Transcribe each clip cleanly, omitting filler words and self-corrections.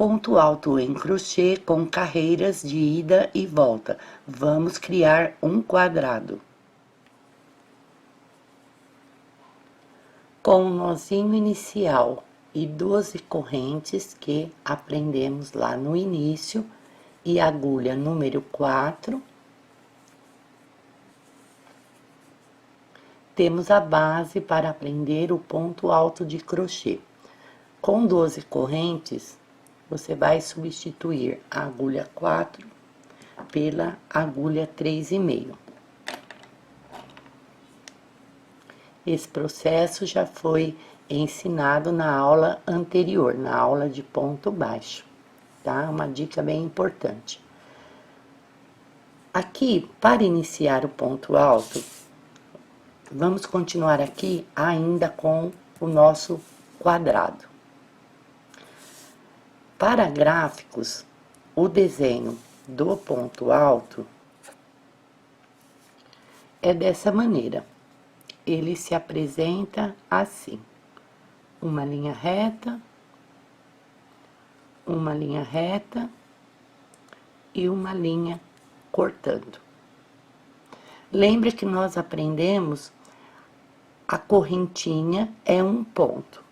ponto alto em crochê com carreiras de ida e volta. Vamos criar um quadrado. Com o nozinho inicial e 12 correntes que aprendemos lá no início, e agulha número 4, temos a base para aprender o ponto alto de crochê. Com 12 correntes, você vai substituir a agulha 4 pela agulha 3,5. Esse processo já foi ensinado na aula anterior, na aula de ponto baixo, tá? Uma dica bem importante. Aqui, para iniciar o ponto alto, vamos continuar aqui ainda com o nosso quadrado. Para gráficos, o desenho do ponto alto é dessa maneira. Ele se apresenta assim: uma linha reta e uma linha cortando. Lembre que nós aprendemos a correntinha é um ponto.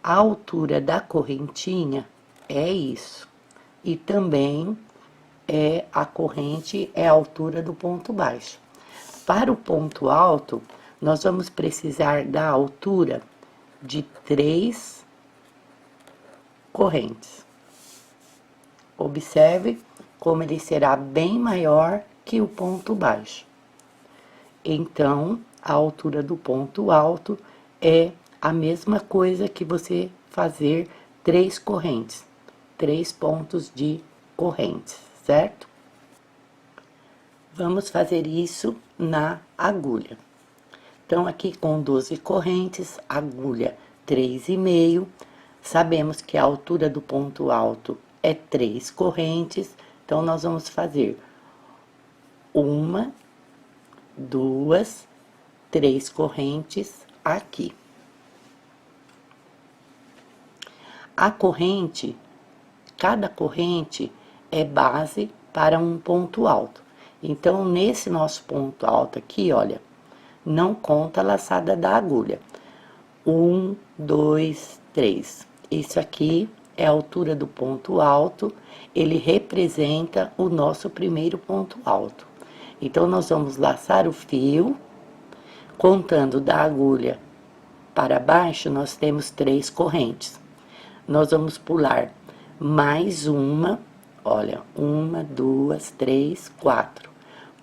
A altura da correntinha é isso. E também a corrente é a altura do ponto baixo. Para o ponto alto, nós vamos precisar da altura de 3 correntes. Observe como ele será bem maior que o ponto baixo. Então, a altura do ponto alto é a mesma coisa que você fazer 3 correntes, 3 pontos de correntes, certo? Vamos fazer isso na agulha. Então, aqui com 12 correntes, agulha 3,5, sabemos que a altura do ponto alto é 3 correntes, então nós vamos fazer 1, 2, 3 correntes aqui. A corrente, cada corrente é base para um ponto alto. Então, nesse nosso ponto alto aqui, olha, não conta a laçada da agulha. 1, 2, 3. Isso aqui é a altura do ponto alto, ele representa o nosso primeiro ponto alto. Então, nós vamos laçar o fio, contando da agulha para baixo, nós temos 3 correntes. Nós vamos pular mais uma, olha, 1, 2, 3, 4.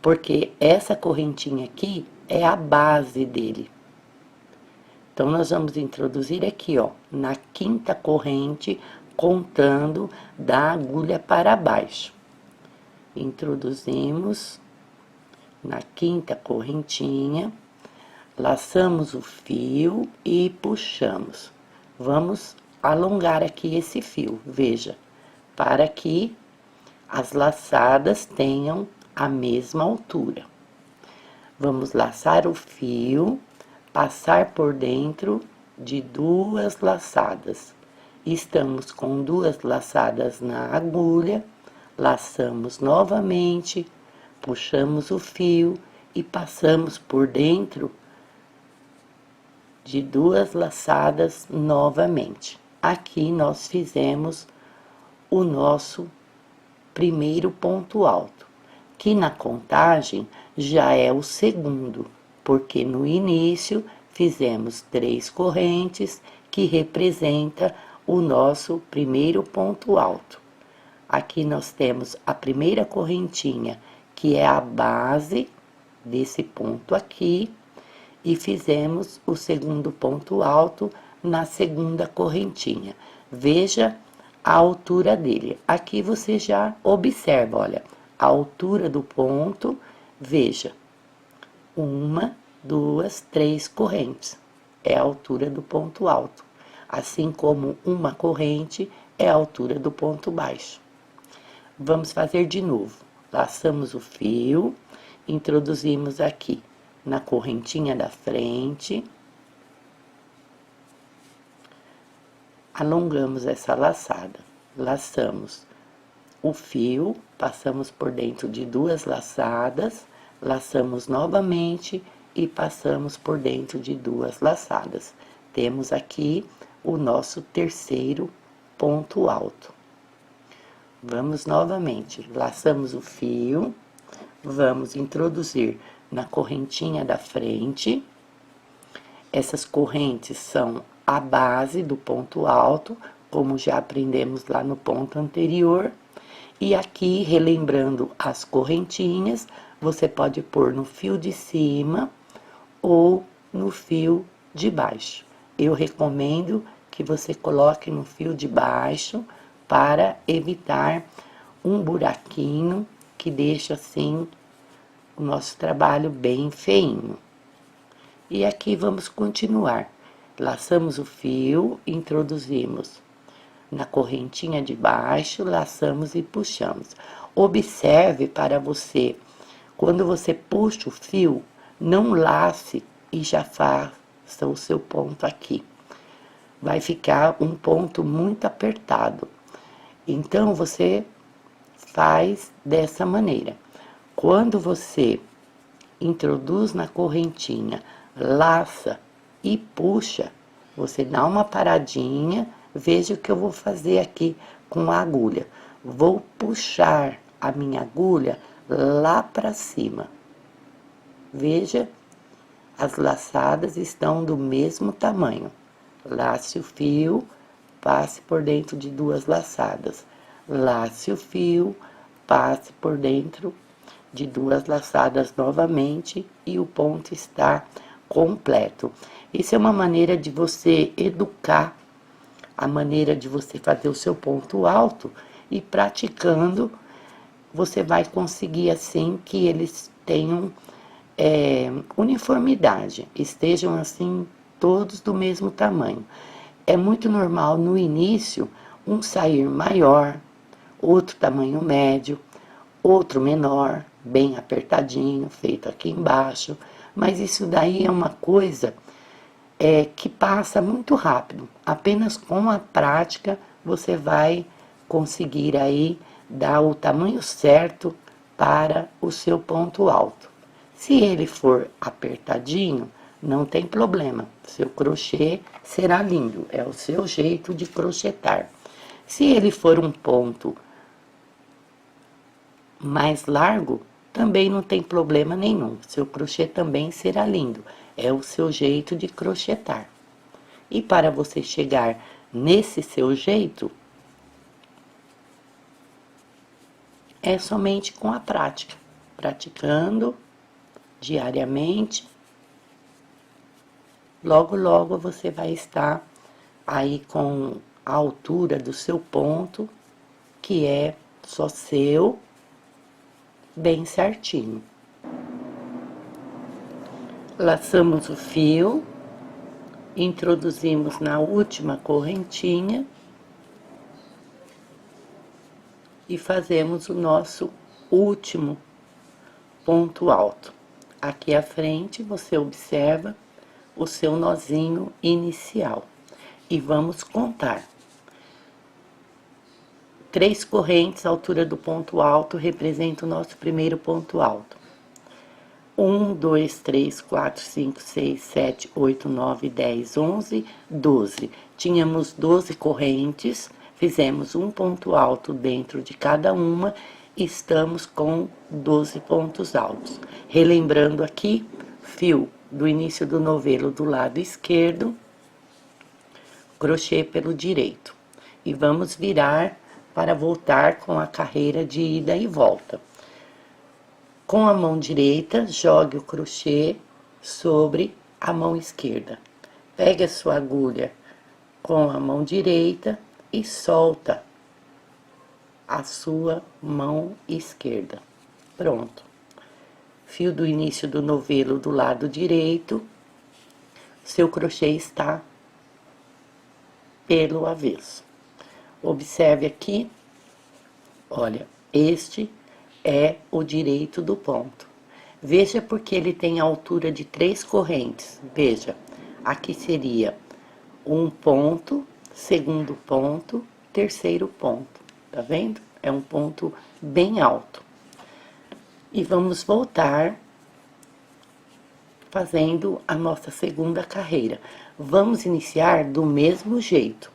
Porque essa correntinha aqui é a base dele. Então, nós vamos introduzir aqui, ó, na 5ª corrente, contando da agulha para baixo. Introduzimos na 5ª correntinha, laçamos o fio e puxamos. Vamos alongar aqui esse fio, veja, para que as laçadas tenham a mesma altura. Vamos laçar o fio, passar por dentro de 2 laçadas. Estamos com 2 laçadas na agulha, laçamos novamente, puxamos o fio e passamos por dentro de 2 laçadas novamente. Aqui nós fizemos o nosso primeiro ponto alto, que na contagem já é o segundo, porque no início fizemos 3 correntes que representa o nosso primeiro ponto alto. Aqui nós temos a primeira correntinha, que é a base desse ponto aqui, e fizemos o segundo ponto alto na 2ª correntinha. Veja a altura dele. Aqui você já observa, olha, a altura do ponto, veja, 1, 2, 3 correntes, é a altura do ponto alto, assim como uma corrente é a altura do ponto baixo. Vamos fazer de novo. Laçamos o fio, introduzimos aqui na correntinha da frente, alongamos essa laçada, laçamos o fio, passamos por dentro de 2 laçadas, laçamos novamente e passamos por dentro de 2 laçadas. Temos aqui o nosso terceiro ponto alto. Vamos novamente, laçamos o fio, vamos introduzir na correntinha da frente. Essas correntes são a base do ponto alto, como já aprendemos lá no ponto anterior. E aqui, relembrando as correntinhas, você pode pôr no fio de cima ou no fio de baixo. Eu recomendo que você coloque no fio de baixo para evitar um buraquinho que deixa assim o nosso trabalho bem feinho. E aqui vamos continuar. Laçamos o fio, introduzimos na correntinha de baixo, laçamos e puxamos. Observe para você, quando você puxa o fio, não lace e já faça o seu ponto aqui. Vai ficar um ponto muito apertado. Então, você faz dessa maneira. Quando você introduz na correntinha, laça e puxa, você dá uma paradinha. Veja o que eu vou fazer aqui com a agulha. Vou puxar a minha agulha lá para cima. Veja, as laçadas estão do mesmo tamanho. Lace o fio, passe por dentro de 2 laçadas. Lace o fio, passe por dentro de 2 laçadas novamente e o ponto está completo. Isso é uma maneira de você educar a maneira de você fazer o seu ponto alto, e praticando você vai conseguir assim que eles tenham uniformidade, estejam assim todos do mesmo tamanho. É muito normal no início um sair maior, outro tamanho médio, outro menor, bem apertadinho, feito aqui embaixo, mas isso daí é uma coisa que passa muito rápido. Apenas com a prática você vai conseguir aí dar o tamanho certo para o seu ponto alto. Se ele for apertadinho, não tem problema, seu crochê será lindo, é o seu jeito de crochetar. Se ele for um ponto mais largo, também não tem problema nenhum, seu crochê também será lindo, é o seu jeito de crochetar. E para você chegar nesse seu jeito, é somente com a prática, praticando diariamente. Logo, logo você vai estar aí com a altura do seu ponto, que é só seu, bem certinho. Laçamos o fio, introduzimos na última correntinha e fazemos o nosso último ponto alto. Aqui à frente você observa o seu nozinho inicial e vamos contar. 3 correntes, a altura do ponto alto, representa o nosso primeiro ponto alto. 1, 2, 3, 4, 5, 6, 7, 8, 9, 10, 11, 12. Tínhamos 12 correntes, fizemos um ponto alto dentro de cada uma e estamos com 12 pontos altos. Relembrando aqui, fio do início do novelo do lado esquerdo, crochê pelo direito. E vamos virar para voltar com a carreira de ida e volta. Com a mão direita, jogue o crochê sobre a mão esquerda. Pegue a sua agulha com a mão direita e solta a sua mão esquerda. Pronto. Fio do início do novelo do lado direito, seu crochê está pelo avesso. Observe aqui, olha, este é o direito do ponto. Veja porque ele tem a altura de 3 correntes. Veja, aqui seria um ponto, segundo ponto, terceiro ponto, tá vendo? É um ponto bem alto. E vamos voltar fazendo a nossa segunda carreira. Vamos iniciar do mesmo jeito.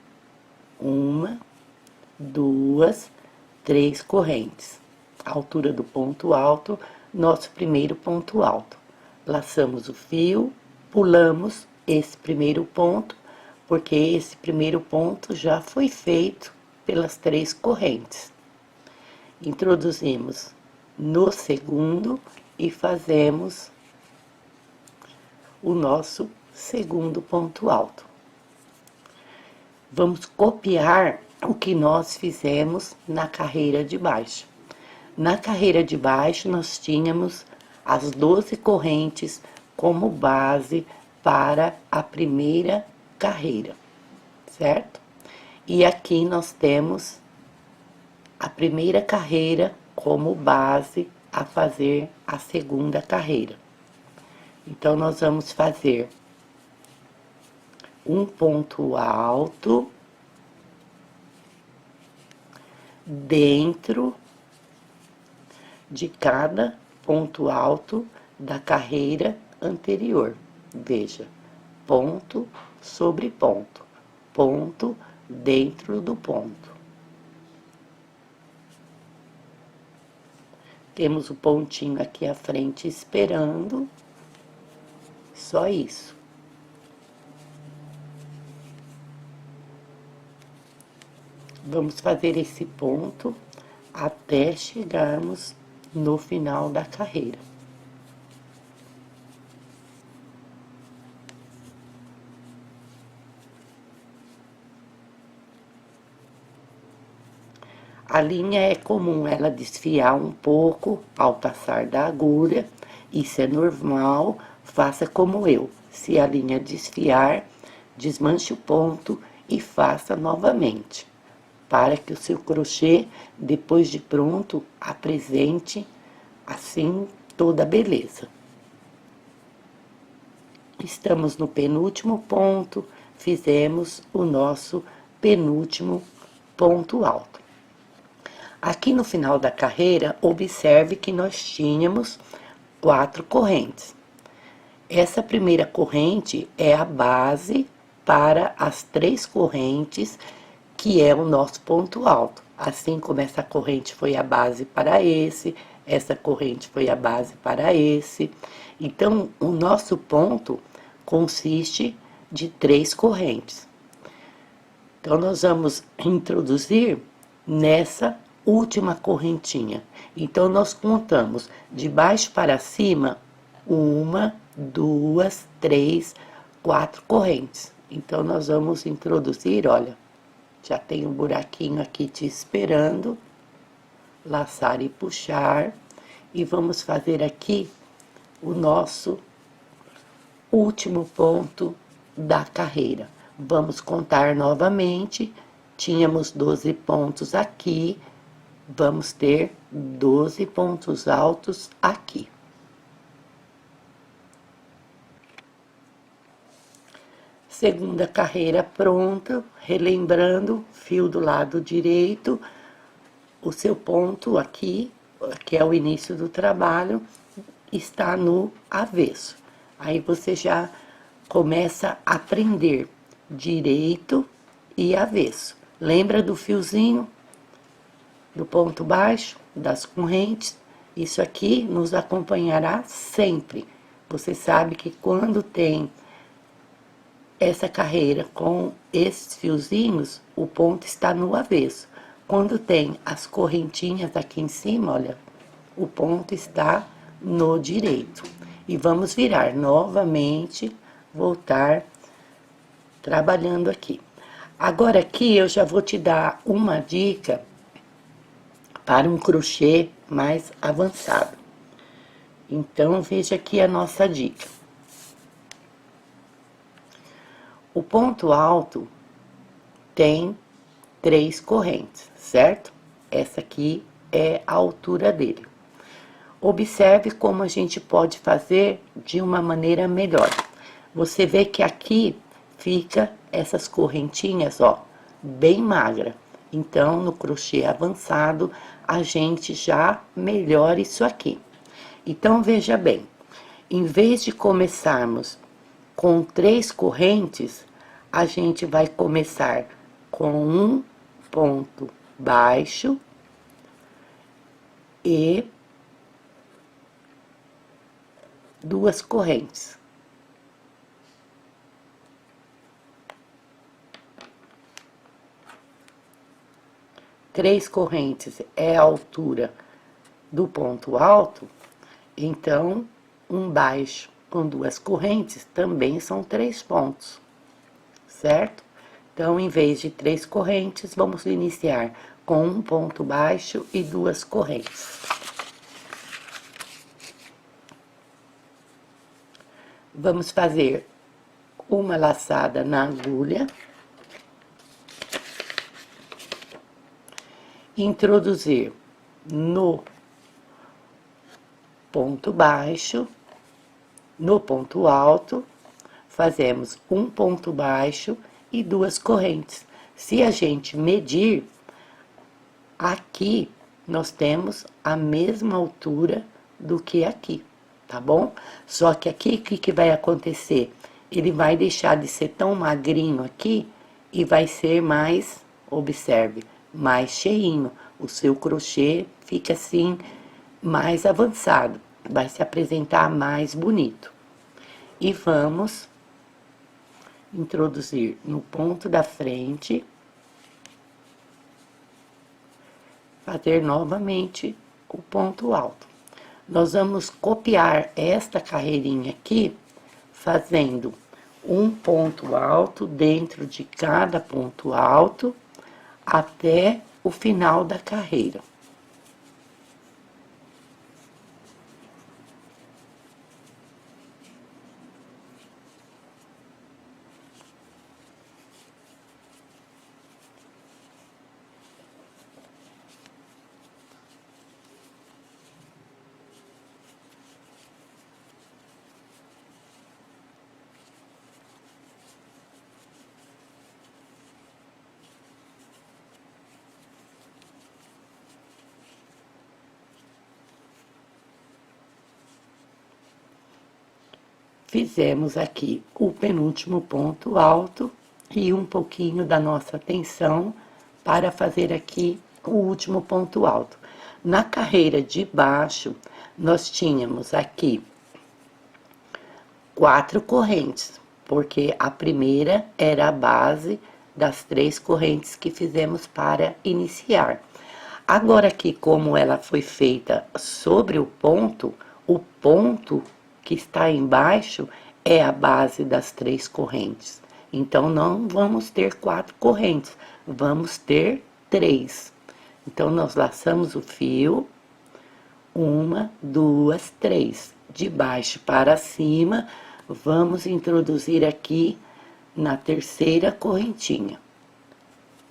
1, 2, 3 correntes. A altura do ponto alto, nosso primeiro ponto alto. Laçamos o fio, pulamos esse primeiro ponto, porque esse primeiro ponto já foi feito pelas 3 correntes. Introduzimos no segundo e fazemos o nosso segundo ponto alto. Vamos copiar o que nós fizemos na carreira de baixo. Na carreira de baixo, nós tínhamos as 12 correntes como base para a primeira carreira, certo? E aqui nós temos a primeira carreira como base a fazer a segunda carreira. Então, nós vamos fazer um ponto alto dentro de cada ponto alto da carreira anterior. Veja, ponto sobre ponto, ponto dentro do ponto. Temos o pontinho aqui à frente esperando, só isso. Vamos fazer esse ponto até chegarmos no final da carreira. A linha é comum ela desfiar um pouco ao passar da agulha, isso é normal, faça como eu. Se a linha desfiar, desmanche o ponto e faça novamente, para que o seu crochê, depois de pronto, apresente assim toda a beleza. Estamos no penúltimo ponto, fizemos o nosso penúltimo ponto alto. Aqui no final da carreira, observe que nós tínhamos 4 correntes. Essa primeira corrente é a base para as 3 correntes, que é o nosso ponto alto. Assim como essa corrente foi a base para esse, essa corrente foi a base para esse. Então, o nosso ponto consiste de 3 correntes. Então, nós vamos introduzir nessa última correntinha. Então, nós contamos de baixo para cima 1, 2, 3, 4 correntes. Então, nós vamos introduzir, olha, já tem um buraquinho aqui te esperando, laçar e puxar, e vamos fazer aqui o nosso último ponto da carreira. Vamos contar novamente, tínhamos 12 pontos aqui, vamos ter 12 pontos altos aqui. Segunda carreira pronta, relembrando, fio do lado direito, o seu ponto aqui, que é o início do trabalho, está no avesso. Aí você já começa a prender direito e avesso. Lembra do fiozinho? Do ponto baixo, das correntes, isso aqui nos acompanhará sempre. Você sabe que quando tem essa carreira com esses fiozinhos, o ponto está no avesso. Quando tem as correntinhas aqui em cima, olha, o ponto está no direito. E vamos virar novamente, voltar trabalhando aqui. Agora aqui eu já vou te dar uma dica para um crochê mais avançado. Então, veja aqui a nossa dica. O ponto alto tem 3 correntes, certo? Essa aqui é a altura dele. Observe como a gente pode fazer de uma maneira melhor. Você vê que aqui fica essas correntinhas, ó, bem magra. Então, no crochê avançado, a gente já melhora isso aqui. Então, veja bem, em vez de começarmos com 3 correntes, a gente vai começar com um ponto baixo e 2 correntes. Três correntes é a altura do ponto alto, então um baixo com 2 correntes também são 3 pontos, certo? Então, em vez de 3 correntes, vamos iniciar com um ponto baixo e 2 correntes. Vamos fazer uma laçada na agulha, introduzir no ponto baixo, no ponto alto, fazemos um ponto baixo e 2 correntes. Se a gente medir, aqui nós temos a mesma altura do que aqui, tá bom? Só que aqui, o que vai acontecer? Ele vai deixar de ser tão magrinho aqui e vai ser mais, observe, mais cheinho. O seu crochê fica assim, mais avançado, vai se apresentar mais bonito. E vamos introduzir no ponto da frente, fazer novamente o ponto alto. Nós vamos copiar esta carreirinha aqui, fazendo um ponto alto dentro de cada ponto alto, até o final da carreira. Fizemos aqui o penúltimo ponto alto e um pouquinho da nossa atenção para fazer aqui o último ponto alto. Na carreira de baixo, nós tínhamos aqui 4 correntes, porque a primeira era a base das 3 correntes que fizemos para iniciar. Agora aqui, como ela foi feita sobre o ponto que está embaixo é a base das 3 correntes. Então, não vamos ter 4 correntes, vamos ter 3. Então, nós laçamos o fio, 1, 2, 3. De baixo para cima, vamos introduzir aqui na terceira correntinha,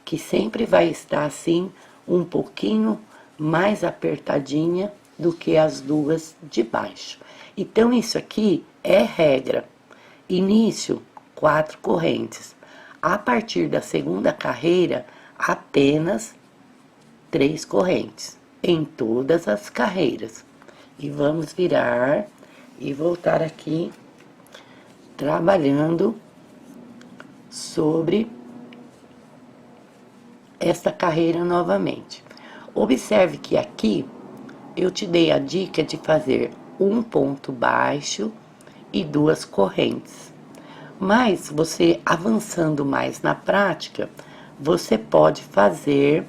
que sempre vai estar assim, um pouquinho mais apertadinha do que as duas de baixo. Então, isso aqui é regra. Início, 4 correntes. A partir da segunda carreira, apenas 3 correntes em todas as carreiras. E vamos virar e voltar aqui trabalhando sobre esta carreira novamente. Observe que aqui eu te dei a dica de fazer um ponto baixo e 2 correntes. Mas você avançando mais na prática, você pode fazer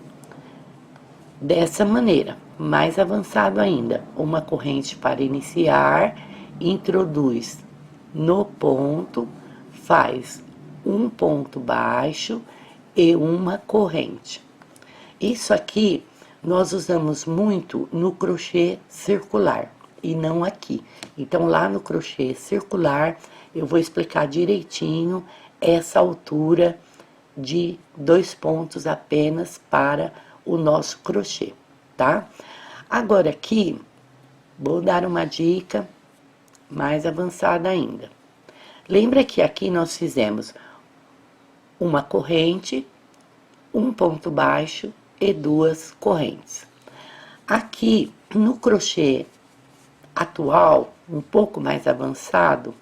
dessa maneira, mais avançado ainda. Uma corrente para iniciar, introduz no ponto, faz um ponto baixo e uma corrente. Isso aqui nós usamos muito no crochê circular e não aqui. Então, lá no crochê circular, eu vou explicar direitinho essa altura de 2 pontos apenas para o nosso crochê, tá? Agora aqui, vou dar uma dica mais avançada ainda. Lembra que aqui nós fizemos uma corrente um ponto baixo e duas correntes. Aqui no crochê atual, um pouco mais avançado,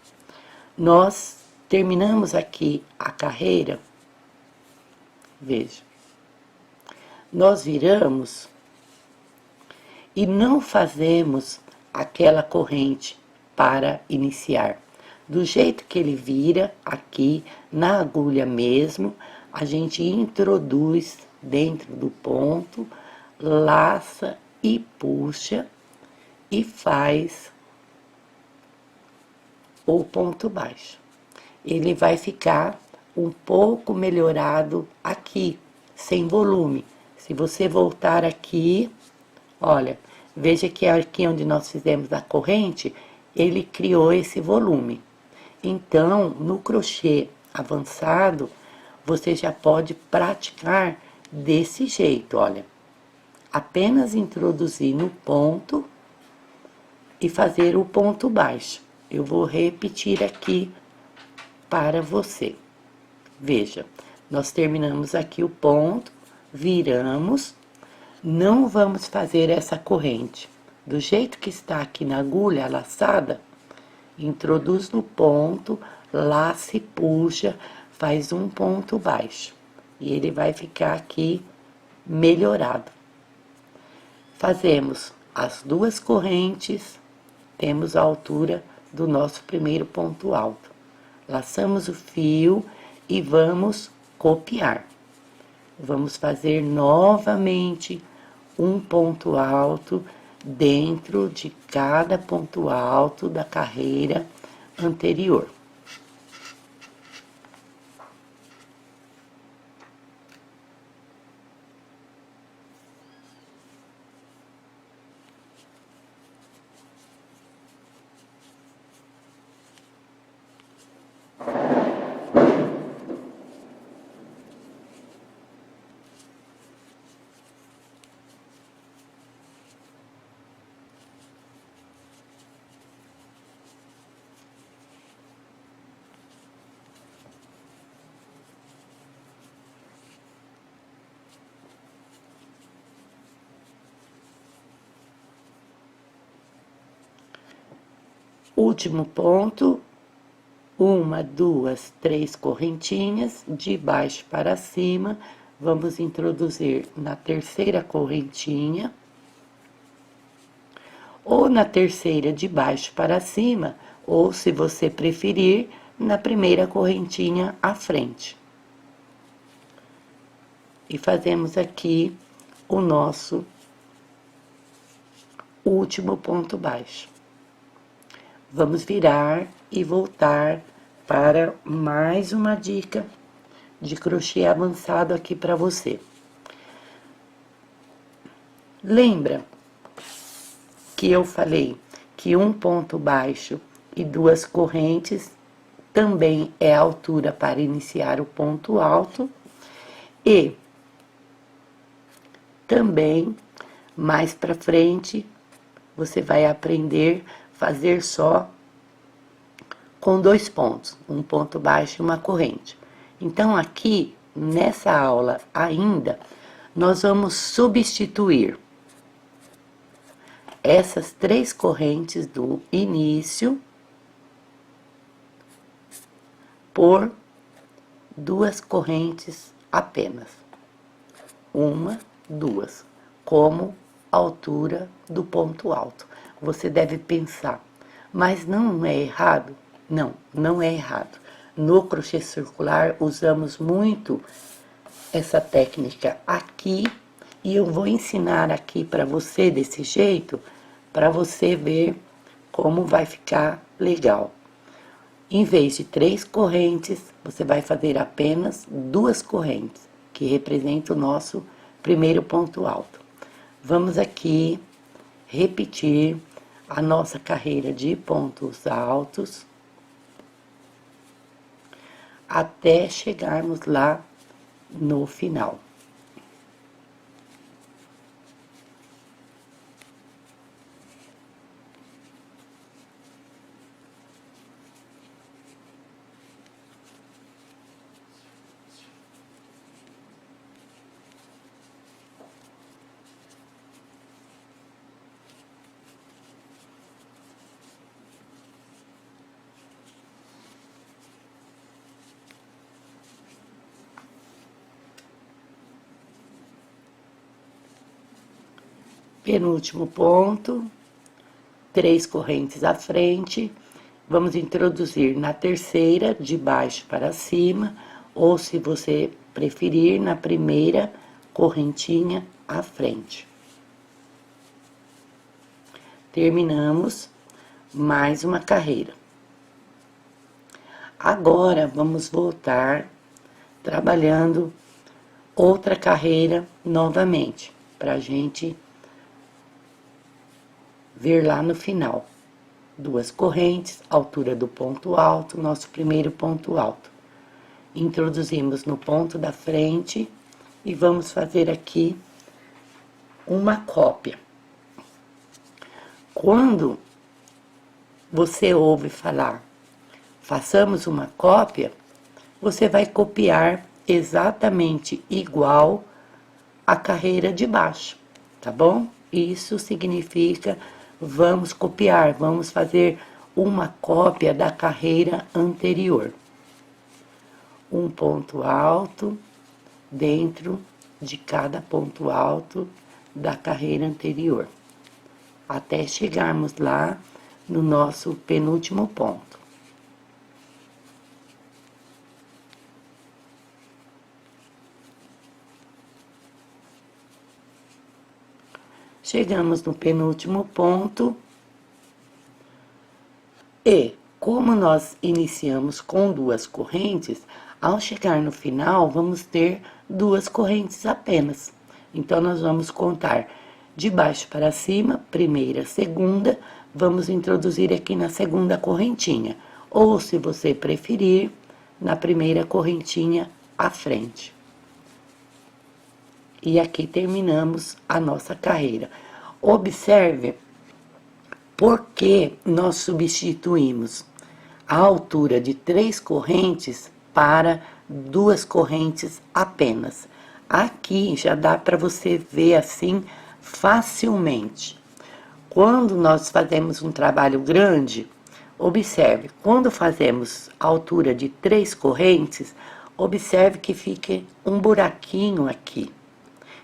nós terminamos aqui a carreira, veja, nós viramos e não fazemos aquela corrente para iniciar. Do jeito que ele vira aqui na agulha mesmo, a gente introduz dentro do ponto, laça e puxa e faz o ponto baixo. Ele vai ficar um pouco melhorado aqui, sem volume. Se você voltar aqui, olha, veja que aqui onde nós fizemos a corrente, ele criou esse volume. Então, no crochê avançado, você já pode praticar desse jeito, olha. Apenas introduzir no ponto e fazer o ponto baixo. Eu vou repetir aqui para você. Veja, nós terminamos aqui o ponto, viramos, não vamos fazer essa corrente. Do jeito que está aqui na agulha laçada, introduz no ponto, laça e puxa, faz um ponto baixo. E ele vai ficar aqui melhorado. Fazemos as duas correntes, temos a altura do nosso primeiro ponto alto. Laçamos o fio e vamos copiar. Vamos fazer novamente um ponto alto dentro de cada ponto alto da carreira anterior. Último ponto, uma, duas, três correntinhas, de baixo para cima, vamos introduzir na terceira correntinha, ou na terceira de baixo para cima, ou se você preferir, na primeira correntinha à frente. E fazemos aqui o nosso último ponto baixo. Vamos virar e voltar para mais uma dica de crochê avançado aqui para você. Lembra que eu falei que um ponto baixo e duas correntes também é a altura para iniciar o ponto alto e também mais para frente você vai aprender a fazer só com dois pontos, um ponto baixo e uma corrente. Então, aqui, nessa aula ainda, nós vamos substituir essas três correntes do início por duas correntes apenas. Uma, duas, como altura do ponto alto. Você deve pensar, mas não é errado? Não, não é errado. No crochê circular, usamos muito essa técnica aqui, e eu vou ensinar aqui para você desse jeito, para você ver como vai ficar legal. Em vez de três correntes, você vai fazer apenas duas correntes, que representa o nosso primeiro ponto alto. Vamos aqui repetir a nossa carreira de pontos altos até chegarmos lá no final. penúltimo ponto, 3 correntes à frente, vamos introduzir na terceira, de baixo para cima, ou se você preferir, na primeira correntinha à frente. Terminamos mais uma carreira. Agora, vamos voltar trabalhando outra carreira novamente, para a gente ver lá no final. 2 correntes, altura do ponto alto, nosso primeiro ponto alto. Introduzimos no ponto da frente e vamos fazer aqui uma cópia. Quando você ouve falar, façamos uma cópia, você vai copiar exatamente igual a carreira de baixo, tá bom? Isso significa vamos copiar, vamos fazer uma cópia da carreira anterior. Um ponto alto dentro de cada ponto alto da carreira anterior, até chegarmos lá no nosso penúltimo ponto. Chegamos no penúltimo ponto e, como nós iniciamos com 2 correntes, ao chegar no final, vamos ter 2 correntes apenas. Então, nós vamos contar de baixo para cima, primeira, segunda, vamos introduzir aqui na segunda correntinha, ou, se você preferir, na primeira correntinha à frente. E aqui terminamos a nossa carreira. Observe por que nós substituímos a altura de 3 correntes para 2 correntes apenas. Aqui já dá para você ver assim facilmente. Quando nós fazemos um trabalho grande, observe, quando fazemos a altura de 3 correntes, observe que fique um buraquinho aqui.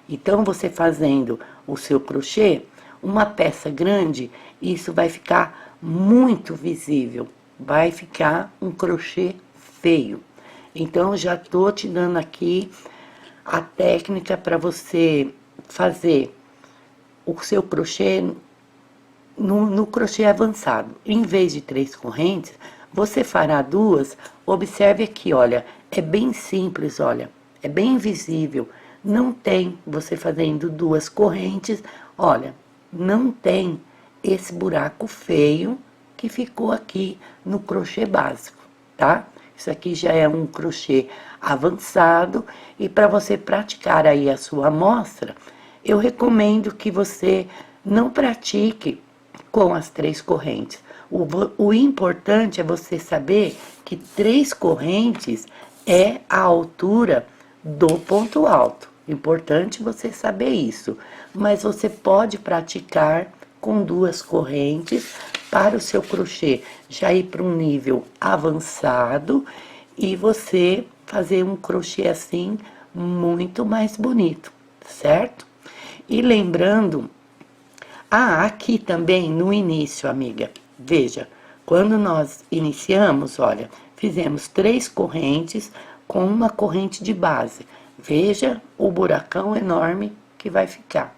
Então, você fazendo o seu crochê, uma peça grande, isso vai ficar muito visível. Vai ficar um crochê feio. Então, já tô te dando aqui a técnica para você fazer o seu crochê no crochê avançado. Em vez de 3 correntes, você fará 2. Observe aqui, olha, é bem simples, olha, é bem visível. Não tem você fazendo 2 correntes, olha, não tem esse buraco feio que ficou aqui no crochê básico, tá? Isso aqui já é um crochê avançado e para você praticar aí a sua amostra, eu recomendo que você não pratique com as 3 correntes. O importante é você saber que 3 correntes é a altura do ponto alto. Importante você saber isso, mas você pode praticar com 2 correntes para o seu crochê já ir para um nível avançado e você fazer um crochê assim muito mais bonito, certo? E lembrando, aqui também no início, amiga, veja, quando nós iniciamos, olha, fizemos 3 correntes com uma corrente de base. Veja o buracão enorme que vai ficar.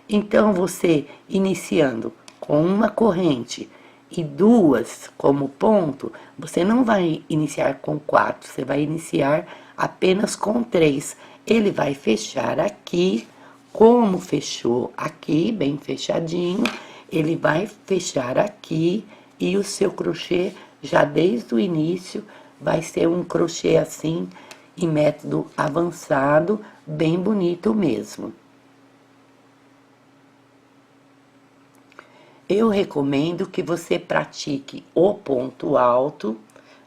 Então, você iniciando com uma corrente e 2 como ponto, você não vai iniciar com 4, você vai iniciar apenas com 3. Ele vai fechar aqui, como fechou aqui, bem fechadinho, ele vai fechar aqui e o seu crochê, já desde o início, vai ser um crochê assim, em método avançado, bem bonito mesmo. Eu recomendo que você pratique o ponto alto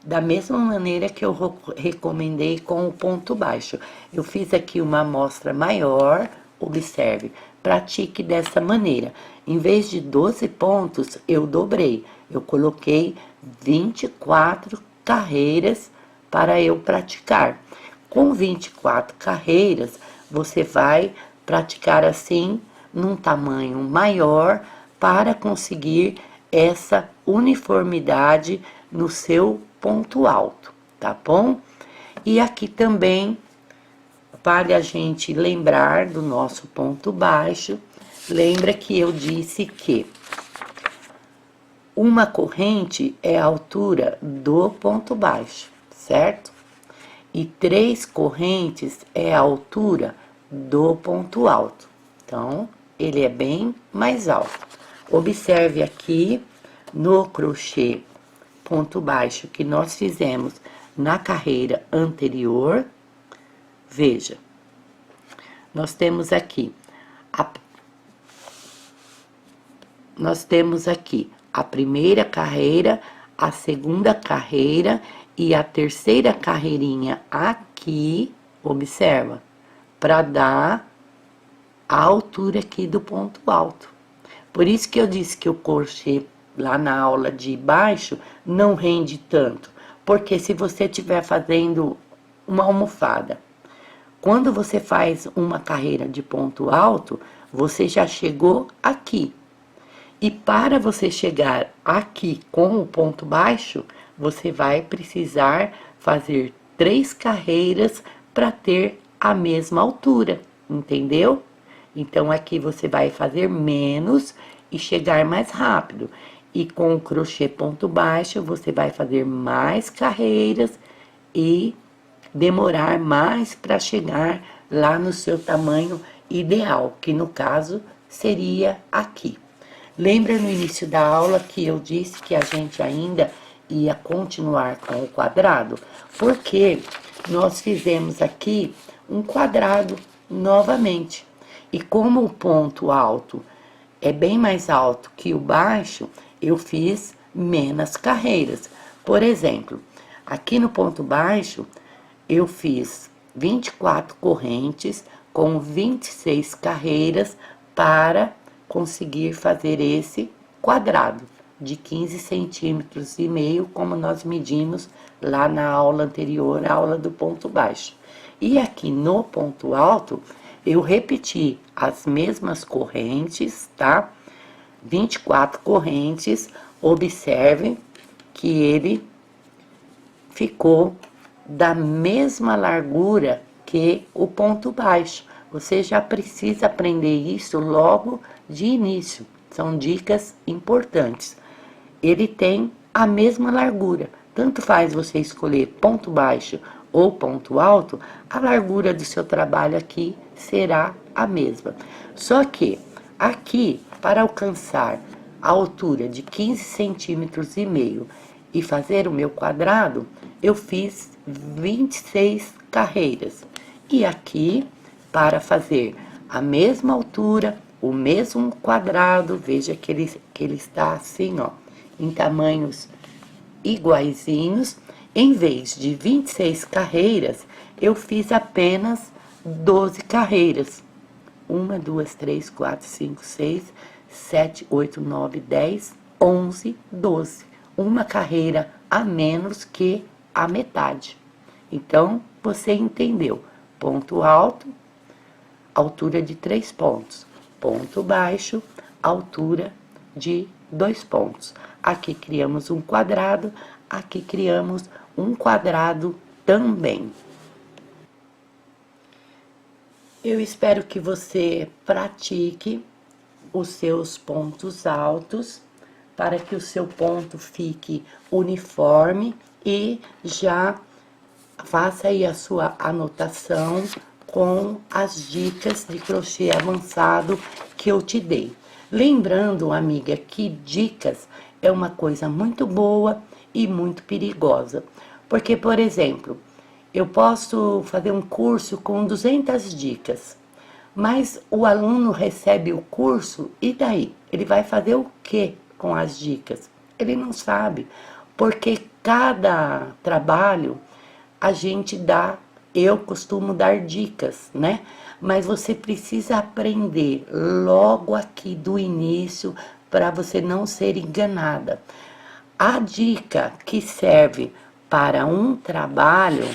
da mesma maneira que eu recomendei com o ponto baixo. Eu fiz aqui uma amostra maior, observe, pratique dessa maneira. Em vez de 12 pontos, eu dobrei. Eu coloquei 24 carreiras para eu praticar. Com 24 carreiras, você vai praticar assim num tamanho maior para conseguir essa uniformidade no seu ponto alto, tá bom? E aqui também vale a gente lembrar do nosso ponto baixo. Lembra que eu disse que uma corrente é a altura do ponto baixo, certo? E 3 correntes é a altura do ponto alto. Então, ele é bem mais alto. Observe aqui no crochê ponto baixo que nós fizemos na carreira anterior. Veja, nós temos aqui a primeira carreira, a segunda carreira e a terceira carreirinha aqui, observa, para dar a altura aqui do ponto alto. Por isso que eu disse que o crochê lá na aula de baixo não rende tanto, porque se você estiver fazendo uma almofada, quando você faz uma carreira de ponto alto, você já chegou aqui. E para você chegar aqui com o ponto baixo, você vai precisar fazer 3 carreiras para ter a mesma altura, entendeu? Então, aqui você vai fazer menos e chegar mais rápido. E com o crochê ponto baixo, você vai fazer mais carreiras e demorar mais para chegar lá no seu tamanho ideal, que no caso seria aqui. Lembra no início da aula que eu disse que a gente ainda ia continuar com o quadrado? Porque nós fizemos aqui um quadrado novamente. E como o ponto alto é bem mais alto que o baixo, eu fiz menos carreiras. Por exemplo, aqui no ponto baixo, eu fiz 24 correntes com 26 carreiras para conseguir fazer esse quadrado de 15 centímetros e meio, como nós medimos lá na aula anterior, a aula do ponto baixo. E aqui no ponto alto, eu repeti as mesmas correntes, tá? 24 correntes, observem que ele ficou da mesma largura que o ponto baixo. Você já precisa aprender isso logo de início. São dicas importantes. Ele tem a mesma largura. Tanto faz você escolher ponto baixo ou ponto alto, a largura do seu trabalho aqui será a mesma. Só que aqui, para alcançar a altura de 15 centímetros e meio e fazer o meu quadrado, eu fiz 26 carreiras. E aqui, para fazer a mesma altura, o mesmo quadrado, veja que ele está assim, ó, em tamanhos iguaizinhos. Em vez de 26 carreiras, eu fiz apenas 12 carreiras. 1, 2, 3, 4, 5, 6, 7, 8, 9, 10, 11, 12. Uma carreira a menos que a metade. Então, você entendeu. Ponto alto, altura de 3 pontos. Ponto baixo, altura de 2 pontos. Aqui criamos um quadrado, aqui criamos um quadrado também. Eu espero que você pratique os seus pontos altos para que o seu ponto fique uniforme e já faça aí a sua anotação com as dicas de crochê avançado que eu te dei. Lembrando, amiga, que dicas é uma coisa muito boa e muito perigosa. Porque, por exemplo, eu posso fazer um curso com 200 dicas, mas o aluno recebe o curso e daí? Ele vai fazer o que com as dicas? Ele não sabe, porque cada trabalho a gente dá, eu costumo dar dicas, né? Mas você precisa aprender logo aqui do início para você não ser enganada. A dica que serve para um trabalho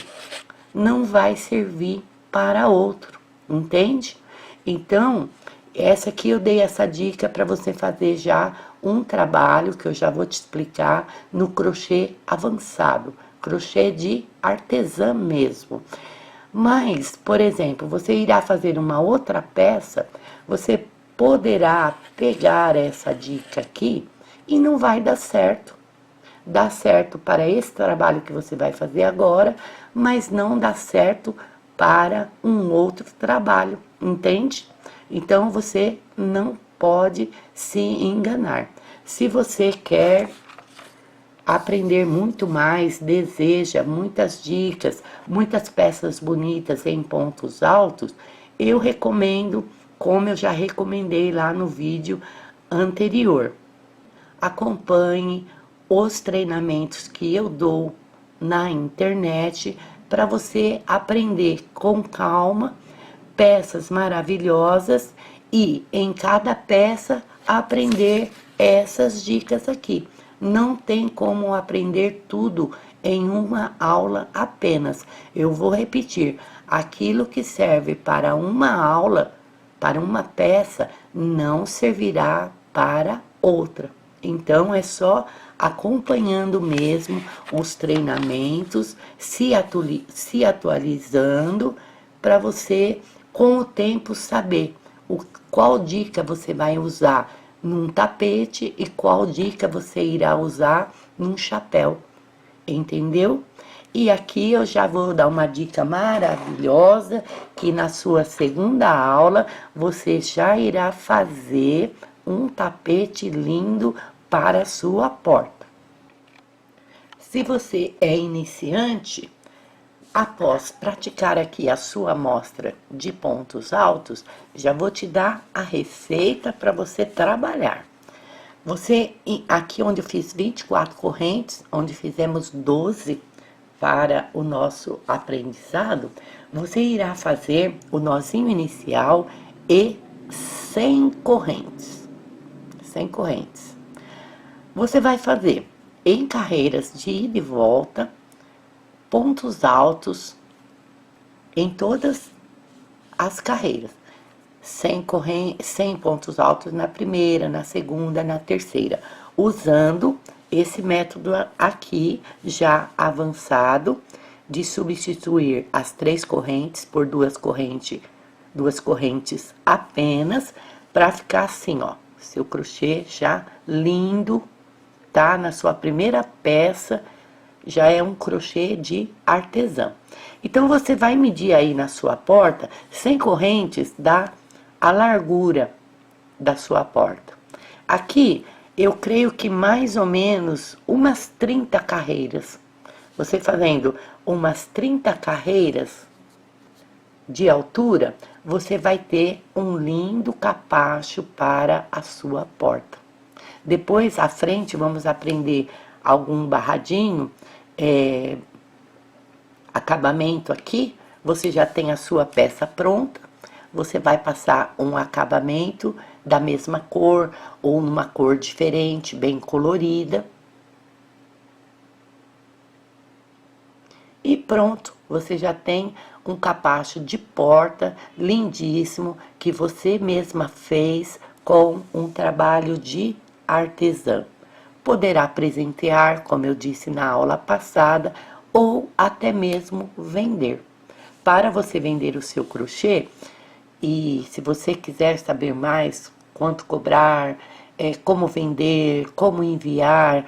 não vai servir para outro, entende? Então, Essa aqui eu dei essa dica para você fazer já um trabalho que eu já vou te explicar no crochê avançado, crochê de artesã mesmo. Mas, por exemplo, você irá fazer uma outra peça, você poderá pegar essa dica aqui e não vai dar certo. Dá certo para esse trabalho que você vai fazer agora, mas não dá certo para um outro trabalho, entende? Então você não pode se enganar. Se você quer aprender muito mais, deseja muitas dicas, muitas peças bonitas em pontos altos, eu recomendo, como eu já recomendei lá no vídeo anterior. Acompanhe os treinamentos que eu dou na internet para você aprender com calma peças maravilhosas e em cada peça aprender essas dicas aqui. Não tem como aprender tudo em uma aula apenas. Eu vou repetir, aquilo que serve para uma aula, para uma peça, não servirá para outra. Então é só acompanhando mesmo os treinamentos, se atualizando para você com o tempo saber qual dica você vai usar num tapete e qual dica você irá usar num chapéu, entendeu? E aqui eu já vou dar uma dica maravilhosa que na sua segunda aula você já irá fazer um tapete lindo para a sua porta. Se você é iniciante, após praticar aqui a sua amostra de pontos altos, já vou te dar a receita para você trabalhar. Você, aqui onde eu fiz 24 correntes, onde fizemos 12 para o nosso aprendizado, você irá fazer o nozinho inicial e 100 correntes. 100 correntes. Você vai fazer em carreiras de ida e volta, pontos altos em todas as carreiras. 100 pontos altos na primeira, na segunda, na terceira. Usando esse método aqui, já avançado, de substituir as 3 correntes por duas correntes apenas, para ficar assim, ó, seu crochê já lindo, tá? Na sua primeira peça, já é um crochê de artesã. Então, você vai medir aí na sua porta 100 correntes da a largura da sua porta. Aqui, eu creio que mais ou menos umas 30 carreiras. Você fazendo umas 30 carreiras de altura, você vai ter um lindo capacho para a sua porta. Depois, à frente, vamos aprender algum barradinho, acabamento aqui. Você já tem a sua peça pronta, você vai passar um acabamento da mesma cor ou numa cor diferente, bem colorida. E pronto, você já tem um capacho de porta lindíssimo que você mesma fez com um trabalho de artesã. Poderá presentear, como eu disse na aula passada, ou até mesmo vender. Para você vender o seu crochê, e se você quiser saber mais quanto cobrar, como vender, como enviar,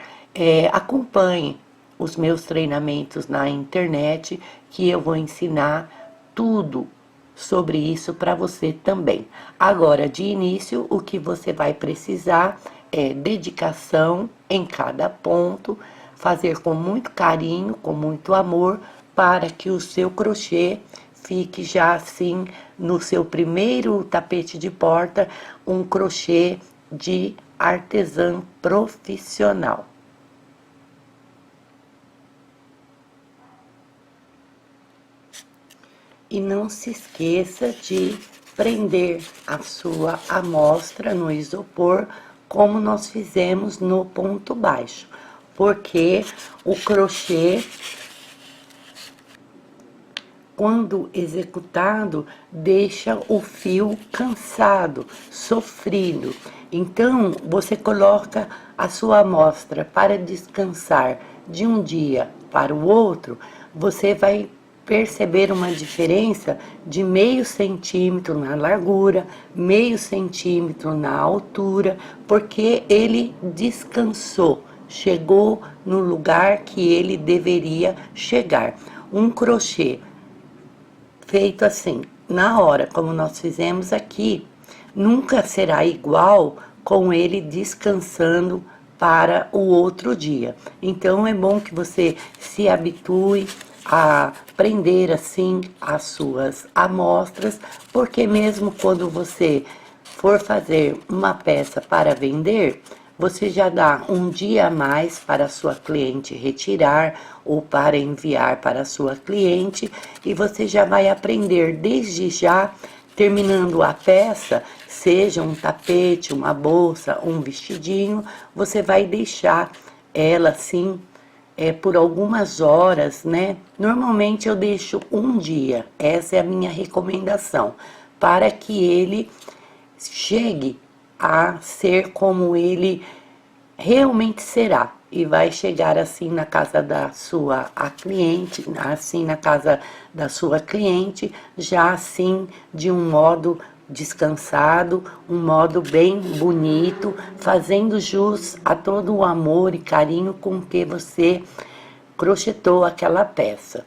acompanhe os meus treinamentos na internet, que eu vou ensinar tudo sobre isso para você também. Agora, de início, o que você vai precisar é dedicação em cada ponto, fazer com muito carinho, com muito amor, para que o seu crochê fique já assim no seu primeiro tapete de porta, um crochê de artesã profissional. E não se esqueça de prender a sua amostra no isopor, como nós fizemos no ponto baixo, porque o crochê quando executado, deixa o fio cansado, sofrido. Então, você coloca a sua amostra para descansar de um dia para o outro, você vai perceber uma diferença de meio centímetro na largura, meio centímetro na altura, porque ele descansou, chegou no lugar que ele deveria chegar. Um crochê feito assim, na hora, como nós fizemos aqui, nunca será igual com ele descansando para o outro dia. Então é bom que você se habitue a prender assim as suas amostras, porque mesmo quando você for fazer uma peça para vender, você já dá um dia a mais para a sua cliente retirar ou para enviar para a sua cliente, e você já vai aprender desde já, terminando a peça, seja um tapete, uma bolsa, um vestidinho, você vai deixar ela assim por algumas horas, né? Normalmente eu deixo um dia, essa é a minha recomendação, para que ele chegue a ser como ele realmente será. E vai chegar assim na casa da sua cliente, assim na casa da sua cliente, já assim de um modo descansado, um modo bem bonito, fazendo jus a todo o amor e carinho com que você crochetou aquela peça.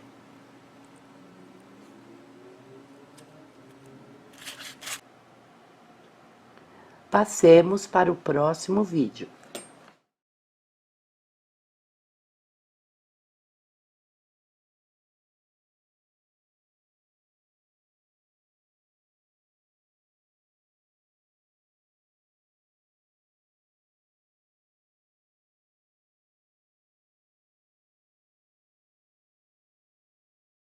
Passemos para o próximo vídeo.